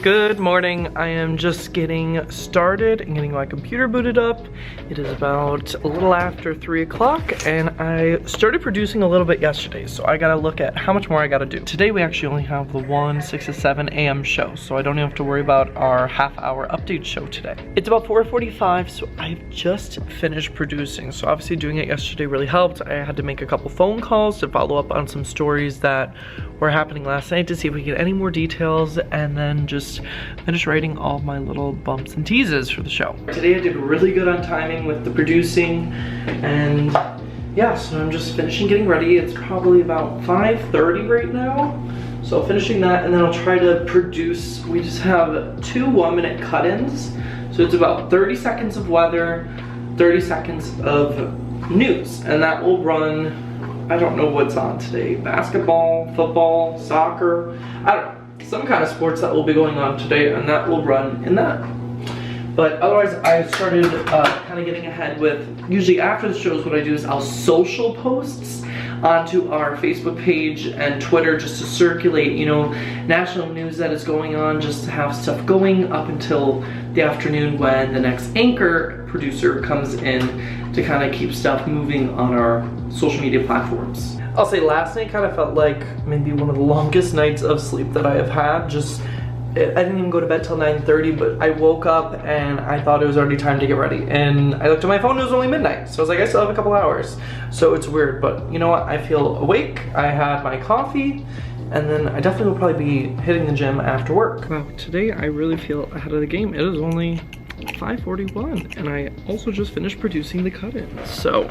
Good morning. I am just getting started and getting my computer booted up. It is about a little after 3 o'clock and I started producing a little bit yesterday, so I gotta look at how much more I gotta do. Today we actually only have the 6 to 7 a.m. show, so I don't even have to worry about our half-hour update show today. It's about 4:45, so I've just finished producing. So obviously doing it yesterday really helped. I had to make a couple phone calls to follow up on some stories that were happening last night to see if we get any more details, and then just finish writing all my little bumps and teases for the show. Today I did really good on timing with the producing, and yeah, so I'm just finishing getting ready. It's probably about 5:30 right now. So finishing that, and then I'll try to produce. We just have 2 1-minute cut-ins. So it's about 30 seconds of weather, 30 seconds of news, and that will run, I don't know what's on today. Basketball, football, soccer, I don't know. Some kind of sports that will be going on today, and that will run in that. But otherwise, I started kind of getting ahead with, usually after the shows, what I do is I'll social posts onto our Facebook page and Twitter just to circulate, you know, national news that is going on, just to have stuff going up until the afternoon when the next anchor producer comes in to kind of keep stuff moving on our social media platforms. I'll say last night kind of felt like maybe one of the longest nights of sleep that I have had. Just, I didn't even go to bed till 9:30, but I woke up and I thought it was already time to get ready. And I looked at my phone, it was only midnight. So I was like, I still have a couple hours. So it's weird, but you know what? I feel awake. I had my coffee, and then I definitely will probably be hitting the gym after work. Wow, today I really feel ahead of the game. It is only 5:41, and I also just finished producing the cut-ins. So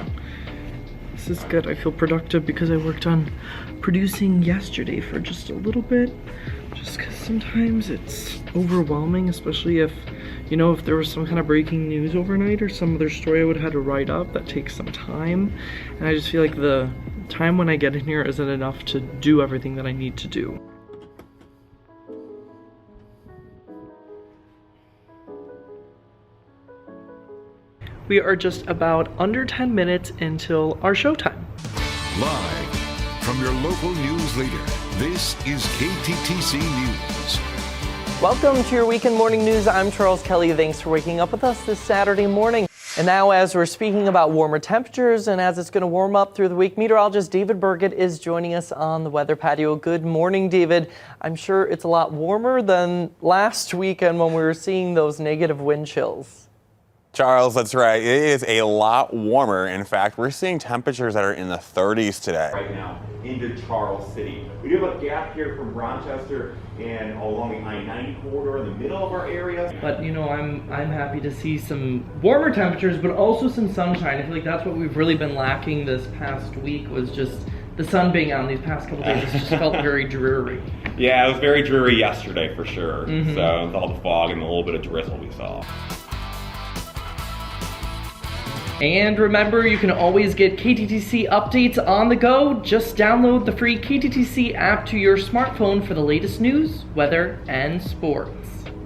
this is good. I feel productive because I worked on producing yesterday for just a little bit, just because sometimes it's overwhelming, especially if, you know, if there was some kind of breaking news overnight or some other story I would have had to write up. That takes some time, and I just feel like the time when I get in here isn't enough to do everything that I need to do. We are just about under 10 minutes until our showtime. Live from your local news leader, this is KTTC News. Welcome to your weekend morning news. I'm Charles Kelley. Thanks for waking up with us this Saturday morning. And now, as we're speaking about warmer temperatures and as it's going to warm up through the week, meteorologist David Burgett is joining us on the weather patio. Good morning, David. I'm sure it's a lot warmer than last weekend when we were seeing those negative wind chills. Charles, that's right. It is a lot warmer. In fact, we're seeing temperatures that are in the 30s today. Right now into Charles City. We do have a gap here from Rochester and along the I-90 corridor in the middle of our area. But you know, I'm happy to see some warmer temperatures, but also some sunshine. I feel like that's what we've really been lacking this past week, was just the sun being out. These past couple days, it just felt very dreary. Yeah, it was very dreary yesterday for sure. So with all the fog and a little bit of drizzle we saw. And remember, you can always get KTTC updates on the go. Just download the free KTTC app to your smartphone for the latest news, weather, and sports.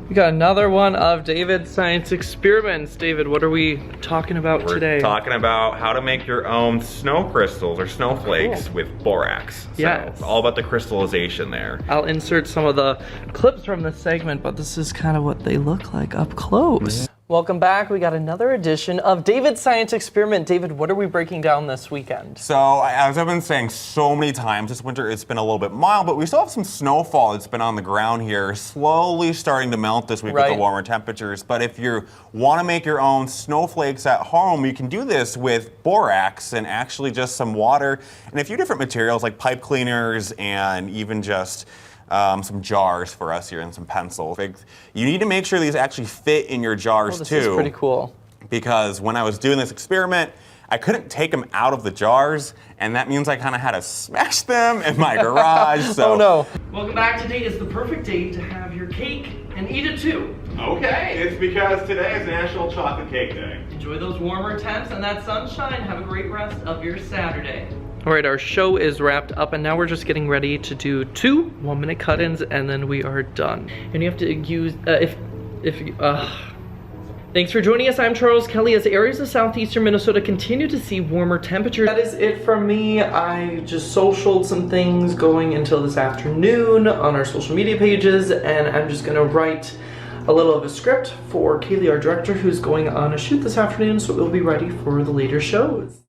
We got another one of David's science experiments. David, what are we talking about today? We're talking about how to make your own snow crystals or snowflakes with borax. So yes. It's all about the crystallization there. I'll insert some of the clips from this segment, but this is kind of what they look like up close. Yeah. Welcome back. We got another edition of David's Science Experiment. David, what are we breaking down this weekend? So, as I've been saying so many times, this winter it's been a little bit mild, but we still have some snowfall that's been on the ground here, slowly starting to melt this week with the warmer temperatures. But if you want to make your own snowflakes at home, you can do this with borax and actually just some water and a few different materials like pipe cleaners and even just some jars for us here and some pencils. You need to make sure these actually fit in your jars too. This is pretty cool. Because when I was doing this experiment, I couldn't take them out of the jars, and that means I kind of had to smash them in my garage. So. Oh no. Welcome back. Today is the perfect day to have your cake and eat it too. Okay, it's because today is National Chocolate Cake Day. Enjoy those warmer temps and that sunshine. Have a great rest of your Saturday. All right, our show is wrapped up, and now we're just getting ready to do 2 1-minute cut-ins, and then we are done. And you have to use, Thanks for joining us. I'm Charles Kelley. As areas of southeastern Minnesota continue to see warmer temperatures, that is it from me. I just socialed some things going until this afternoon on our social media pages, and I'm just gonna write a little of a script for Kelley, our director, who's going on a shoot this afternoon, so it will be ready for the later shows.